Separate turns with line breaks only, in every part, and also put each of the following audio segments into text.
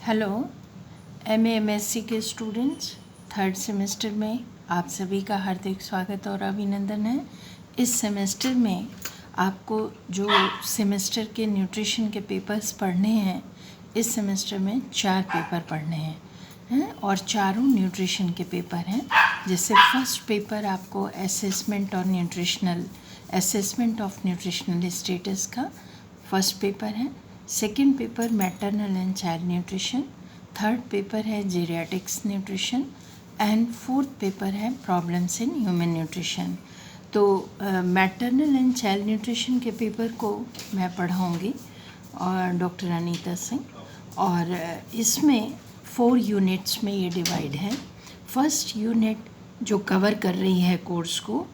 Hello MSc के students, third semester में आप सभी का हार्दिक स्वागत और अभिनंदन है। इस सेमेस्टर में आपको जो सेमेस्टर के न्यूट्रिशन के पेपर्स पढ़ने हैं, इस सेमेस्टर में 4 पेपर पढ़ने हैं और चारों न्यूट्रिशन के पेपर हैं। जैसे फर्स्ट पेपर आपको असेसमेंट ऑफ न्यूट्रिशनल स्टेटस का फर्स्ट पेपर है। Second paper maternal and child nutrition, third paper है जीरियाटिक्स न्यूट्रिशन एंड फोर्थ पेपर है प्रॉब्लम्स इन ह्यूमन न्यूट्रिशन। तो मैटरनल एंड चाइल्ड न्यूट्रिशन के पेपर को मैं पढ़ाऊँगी और डॉक्टर अनीता सिंह, और इसमें 4 यूनिट्स में ये डिवाइड है। फर्स्ट यूनिट जो कवर कर रही है कोर्स को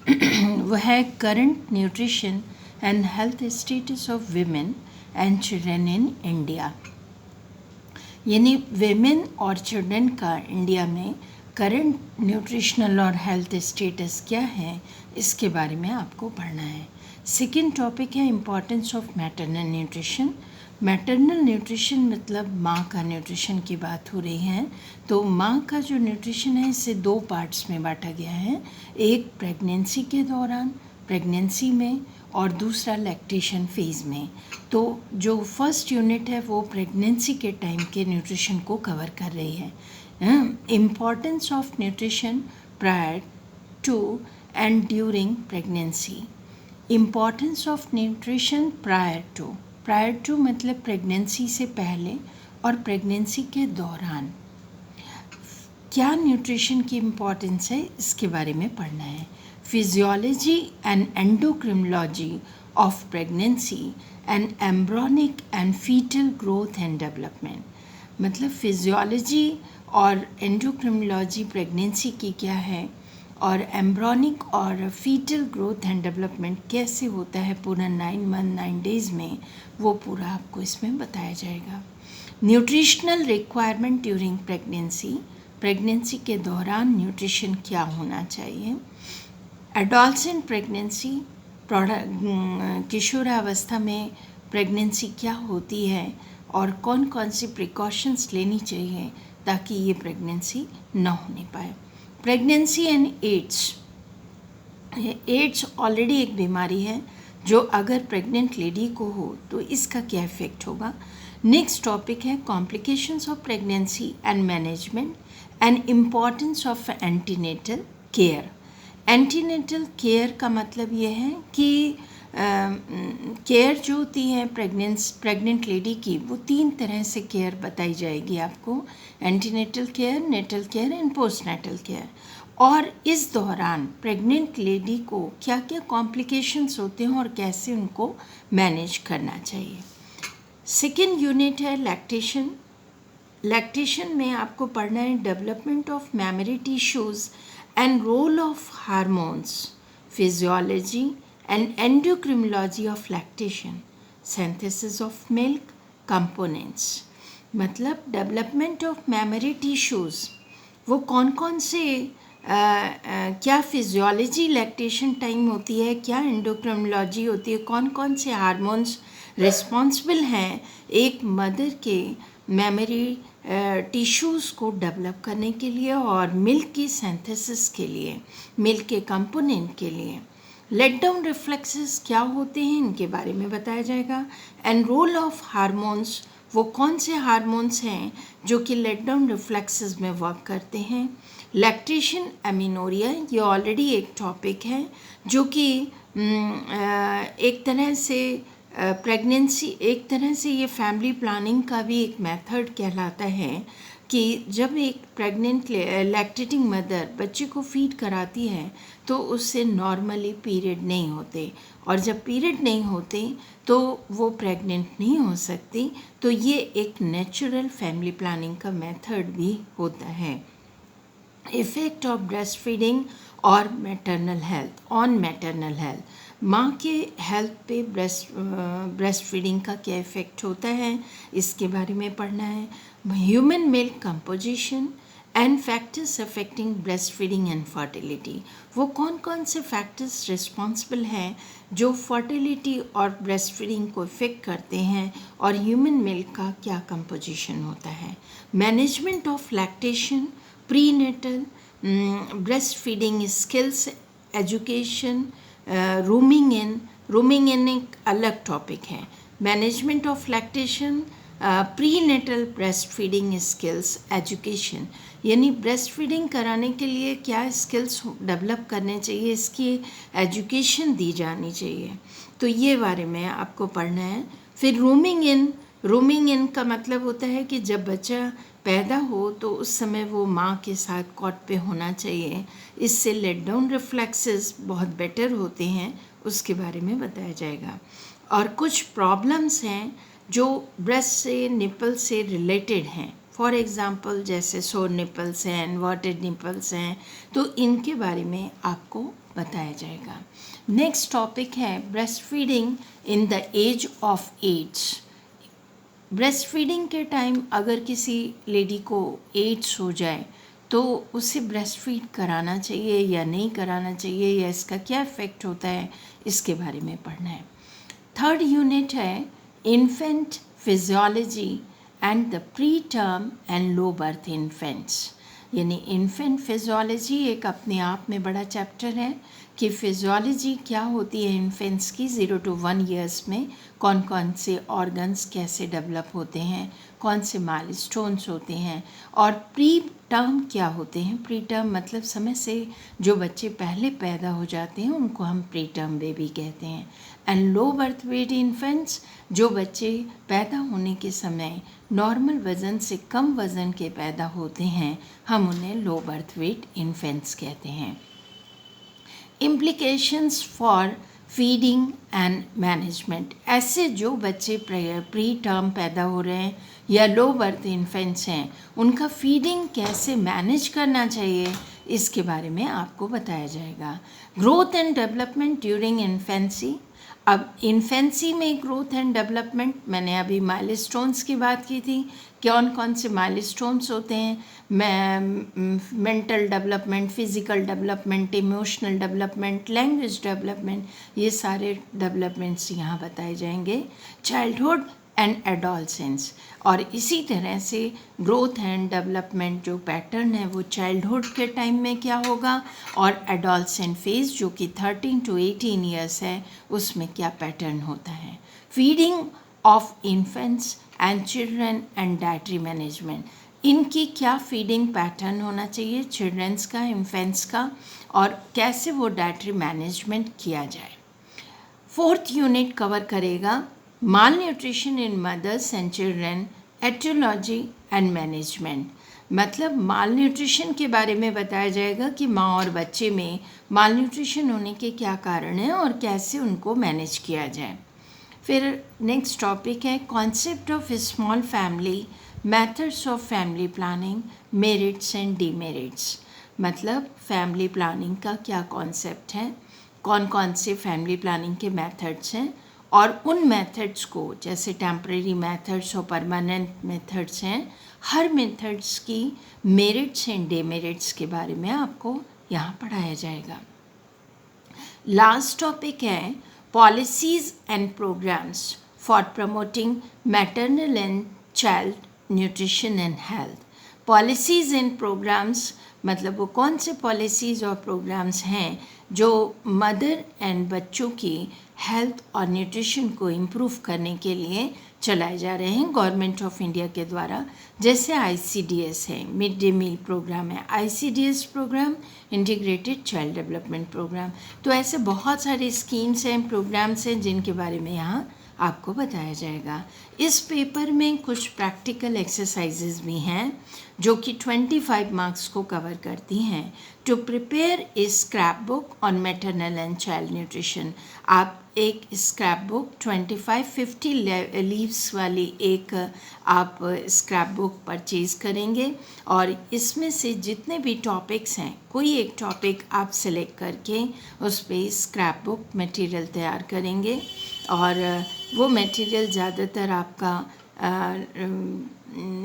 वह है current nutrition and health status of women and children in India, यानी विमेन और चिल्ड्रन का इंडिया में करंट न्यूट्रिशनल और हेल्थ स्टेटस क्या है, इसके बारे में आपको पढ़ना है। सेकेंड टॉपिक है importance of maternal nutrition. Maternal nutrition मतलब माँ का न्यूट्रिशन की बात हो रही है। तो माँ का जो न्यूट्रिशन है इसे 2 पार्ट्स में बांटा गया है, एक प्रेगनेंसी के दौरान, प्रेगनेंसी में, और दूसरा लैक्टेशन फेज़ में। तो जो फर्स्ट यूनिट है वो प्रेगनेंसी के टाइम के न्यूट्रिशन को कवर कर रही है। Importance of nutrition prior to and during pregnancy. Importance of nutrition prior to मतलब प्रेगनेंसी से पहले और प्रेगनेंसी के दौरान क्या न्यूट्रिशन की इम्पॉर्टेंस है, इसके बारे में पढ़ना है। Physiology and endocrinology of pregnancy and embryonic and fetal growth and development, मतलब फिजियोलॉजी और एंडोक्रिनोलॉजी प्रेगनेंसी की क्या है और एम्ब्रॉनिक और फीटल ग्रोथ एंड डेवलपमेंट कैसे होता है पूरा 9 मंथ 9 डेज़ में, वो पूरा आपको इसमें बताया जाएगा। Nutritional requirement during pregnancy, pregnancy के दौरान न्यूट्रिशन क्या होना चाहिए। एडोलसेंट प्रेगनेंसी, किशोरावस्था में प्रेगनेंसी क्या होती है और कौन कौन सी प्रिकॉशंस लेनी चाहिए ताकि ये प्रेगनेंसी न होने पाए। प्रेगनेंसी एंड एड्स ऑलरेडी एक बीमारी है जो अगर प्रेग्नेंट लेडी को हो तो इसका क्या इफ़ेक्ट होगा। नेक्स्ट टॉपिक है complications of pregnancy and management and importance of antenatal care. Antenatal care का मतलब ये है कि केयर जो होती है प्रेग्नेंट लेडी की, वो 3 तरह से केयर बताई जाएगी आपको, antenatal care, natal care and postnatal care. और इस दौरान प्रेग्नेंट लेडी को क्या क्या कॉम्प्लिकेशंस होते हैं और कैसे उनको मैनेज करना चाहिए। सेकेंड यूनिट है लैक्टेशन। लैक्टेशन में आपको पढ़ना है development of memory tissues and role of hormones, physiology and endocrinology of lactation, synthesis of milk components, मतलब डेवलपमेंट ऑफ मेमोरी टिश्यूज़, वो कौन कौन से क्या फिजियोलॉजी लैक्टेशन टाइम होती है, क्या एंडोक्रिनोलॉजी होती है, कौन कौन से हार्मोन्स रिस्पॉन्सिबल हैं एक मदर के मेमोरी टिश्यूज़ को डेवलप करने के लिए और मिल्क की सिंथेसिस के लिए, मिल्क के कंपोनेंट के लिए। लेट डाउन रिफ्लेक्सेस क्या होते हैं, इनके बारे में बताया जाएगा। एंड रोल ऑफ हार्मोन्स, वो कौन से हार्मोन्स हैं जो कि लेट डाउन रिफ्लेक्सेस में वर्क करते हैं। लैक्टेशन एमिनोरिया, ये ऑलरेडी एक टॉपिक है जो कि एक तरह से प्रेगनेंसी, एक तरह से ये फैमिली प्लानिंग का भी एक मेथड कहलाता है कि जब एक प्रेग्नेंट लैक्टेटिंग मदर बच्चे को फीड कराती है तो उससे नॉर्मली पीरियड नहीं होते, और जब पीरियड नहीं होते तो वो प्रेग्नेंट नहीं हो सकती। तो ये एक नेचुरल फैमिली प्लानिंग का मेथड भी होता है। इफ़ेक्ट ऑफ ब्रेस्ट फीडिंग और maternal health on maternal health, माँ के हेल्थ पे ब्रेस्ट फीडिंग का क्या इफ़ेक्ट होता है, इसके बारे में पढ़ना है। Human milk composition and factors affecting breast feeding and fertility. वो कौन कौन से फैक्टर्स रिस्पॉन्सिबल हैं जो फर्टिलिटी और ब्रेस्ट फीडिंग को इफेक्ट करते हैं, और ह्यूमन मिल्क का क्या कंपोजिशन होता है। Management of lactation, prenatal breast feeding skills, education, rooming in एक अलग टॉपिक है। Management of lactation, prenatal breast feeding skills, education, यानी ब्रेस्ट फीडिंग कराने के लिए क्या स्किल्स डेवलप करने चाहिए, इसकी एजुकेशन दी जानी चाहिए, तो ये बारे में आपको पढ़ना है। फिर रूमिंग इन का मतलब होता है कि जब बच्चा पैदा हो तो उस समय वो माँ के साथ कॉट पे होना चाहिए, इससे लेट डाउन रिफ्लेक्सेस बहुत बेटर होते हैं, उसके बारे में बताया जाएगा। और कुछ प्रॉब्लम्स हैं जो ब्रेस्ट से निपल से रिलेटेड हैं, फॉर एग्ज़ाम्पल जैसे सोर निपल्स हैं, इन्वर्टेड निपल्स हैं, तो इनके बारे में आपको बताया जाएगा। नेक्स्ट टॉपिक है breast feeding in the age of 8। Breast feeding के टाइम अगर किसी लेडी को 8 हो जाए तो उसे ब्रेस्ट फीड कराना चाहिए या नहीं कराना चाहिए, या इसका क्या इफ़ेक्ट होता है, इसके बारे में पढ़ना है। थर्ड यूनिट है infant physiology and the pre term and low birth infants, यानी इन्फेंट फिजियोलॉजी एक अपने आप में बड़ा चैप्टर है कि फिजियोलॉजी क्या होती है इन्फेंट्स की, 0 to 1 ईयर्स में कौन कौन से ऑर्गन्स कैसे डेवलप होते हैं, कौन से माइलस्टोन्स होते हैं, और प्री टर्म क्या होते हैं। प्री टर्म मतलब समय से जो बच्चे पहले पैदा हो जाते हैं उनको हम प्री टर्म बेबी कहते हैं। And low birth weight infants, जो बच्चे पैदा होने के समय नॉर्मल वज़न से कम वज़न के पैदा होते हैं, हम उन्हें लो बर्थ वेट इन्फेंट्स कहते हैं। Implications for feeding and management, ऐसे जो बच्चे प्री टर्म पैदा हो रहे हैं या लो बर्थ इन्फेंट्स हैं, उनका फीडिंग कैसे मैनेज करना चाहिए, इसके बारे में आपको बताया जाएगा। Growth and development during infancy, अब इन्फेंसी में ग्रोथ एंड डेवलपमेंट, मैंने अभी माइलस्टोन्स की बात की थी, कौन कौन से माइलस्टोन्स होते हैं, mental development, physical development, emotional development, language development, ये सारे डेवलपमेंट्स यहाँ बताए जाएंगे। चाइल्डहुड एंड एडोलसेंस, और इसी तरह से ग्रोथ एंड डेवलपमेंट जो पैटर्न है वो चाइल्डहुड के टाइम में क्या होगा, और एडोलसेंट फेज जो कि 13 to 18 ईयर्स है, उसमें क्या पैटर्न होता है। Feeding of infants and children and dietary management, इनकी क्या फीडिंग पैटर्न होना चाहिए, चिल्ड्रंस का, इन्फेंट्स का, और कैसे वो डाइटरी मैनेजमेंट किया जाए। फोर्थ यूनिट कवर करेगा malnutrition in mothers and children, etiology and management, मतलब माल न्यूट्रिशन के बारे में बताया जाएगा कि माँ और बच्चे में माल न्यूट्रिशन होने के क्या कारण हैं और कैसे उनको मैनेज किया जाए। फिर नेक्स्ट टॉपिक है concept of small family, methods of family planning, merits and demerits, मतलब फैमिली प्लानिंग का क्या कॉन्सेप्ट है, कौन कौन से फैमिली प्लानिंग के मेथड्स हैं, और उन मेथड्स को जैसे टेम्परेरी मेथड्स और परमानेंट मेथड्स हैं, हर मेथड्स की मेरिट्स एंड डेमेरिट्स के बारे में आपको यहाँ पढ़ाया जाएगा। लास्ट टॉपिक है policies and programmes for promoting maternal and child nutrition and health. Policies and programmes मतलब वो कौन से पॉलिसीज़ और प्रोग्राम्स हैं जो मदर एंड बच्चों की हेल्थ और न्यूट्रिशन को इम्प्रूव करने के लिए चलाए जा रहे हैं गवर्नमेंट ऑफ इंडिया के द्वारा, जैसे ICDS है, मिड डे मील प्रोग्राम है, ICDS programme integrated child development programme. तो ऐसे बहुत सारे स्कीम्स हैं, प्रोग्राम्स हैं जिनके बारे में यहाँ आपको बताया जाएगा। इस पेपर में कुछ प्रैक्टिकल एक्सरसाइजेज भी हैं जो कि 25 मार्क्स को कवर करती हैं। To prepare a scrapbook on maternal and child nutrition, आप एक स्क्रैप बुक 50 लीव्स वाली एक आप स्क्रैप बुक परचेज़ करेंगे, और इसमें से जितने भी टॉपिक्स हैं कोई एक टॉपिक आप सेलेक्ट करके उस पर स्क्रैप बुक मटेरियल तैयार करेंगे, और वो मटेरियल ज़्यादातर आपका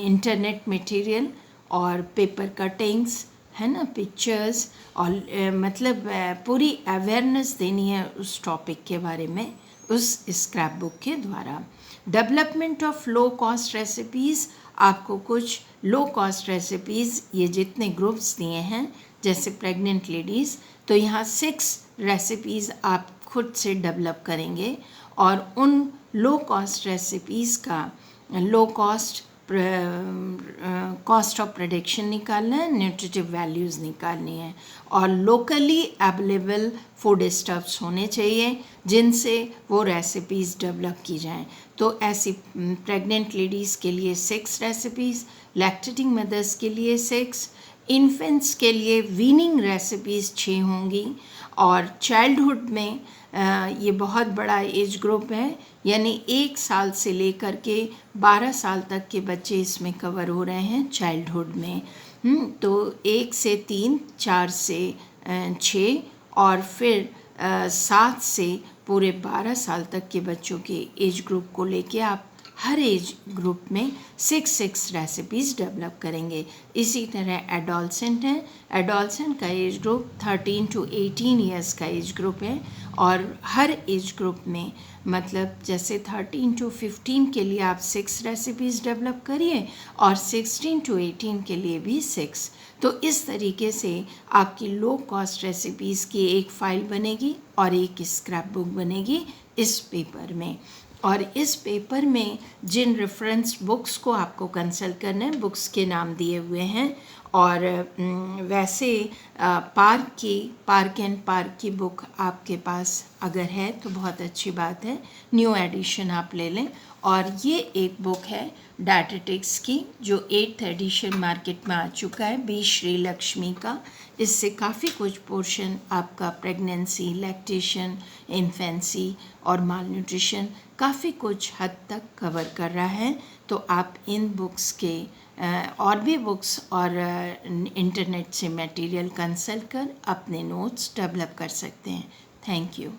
इंटरनेट मटेरियल और पेपर कटिंग्स है ना, पिक्चर्स, और मतलब पूरी अवेयरनेस देनी है उस टॉपिक के बारे में उस स्क्रैप बुक के द्वारा। Development of low cost recipes, आपको कुछ लो कॉस्ट रेसिपीज़ ये जितने ग्रुप्स दिए हैं जैसे प्रेग्नेंट लेडीज़, तो यहाँ 6 रेसिपीज़ आप खुद से डेवलप करेंगे और उन लो कॉस्ट रेसिपीज़ का लो कॉस्ट ऑफ प्रोडक्शन निकालना है, न्यूट्रिटिव वैल्यूज़ निकालनी है, और लोकली अवेलेबल फूड स्टफ्स होने चाहिए जिनसे वो रेसिपीज़ डेवलप की जाएं। तो ऐसी प्रेग्नेंट लेडीज़ के लिए 6 रेसिपीज़, लैक्टेटिंग मदर्स के लिए 6, इन्फेंट्स के लिए वीनिंग रेसिपीज़ 6 होंगी, और चाइल्डहुड में ये बहुत बड़ा एज ग्रुप है, यानी 1 साल से लेकर के 12 साल तक के बच्चे इसमें कवर हो रहे हैं चाइल्डहुड में। तो 1 से 3, 4 से 6 और फिर 7 से पूरे 12 साल तक के बच्चों के एज ग्रुप को लेके आप हर एज ग्रुप में 6 रेसिपीज़ डेवलप करेंगे। इसी तरह एडोलसेंट है, एडोलसेंट का एज ग्रुप 13 to 18 ईयर्स का एज ग्रुप है, और हर एज ग्रुप में मतलब जैसे 13 to 15 के लिए आप 6 रेसिपीज़ डेवलप करिए और 16 to 18 के लिए भी 6। तो इस तरीके से आपकी लो कॉस्ट रेसिपीज़ की एक फ़ाइल बनेगी और एक स्क्रैप बुक बनेगी इस पेपर में। और इस पेपर में जिन रेफरेंस बुक्स को आपको कंसल्ट करना है, बुक्स के नाम दिए हुए हैं, और वैसे पार्क एंड पार्क की बुक आपके पास अगर है तो बहुत अच्छी बात है, न्यू एडिशन आप ले लें। और ये एक बुक है डायटेटिक्स की जो 8th एडिशन मार्केट में आ चुका है, बी श्री लक्ष्मी का। इससे काफ़ी कुछ पोर्शन आपका प्रेगनेंसी, लैक्टेशन, इन्फेंसी और माल न्यूट्रिशन काफ़ी कुछ हद तक कवर कर रहा है। तो आप इन बुक्स के और भी बुक्स और इंटरनेट से मटेरियल कंसल्ट कर अपने नोट्स डेवलप कर सकते हैं। Thank you.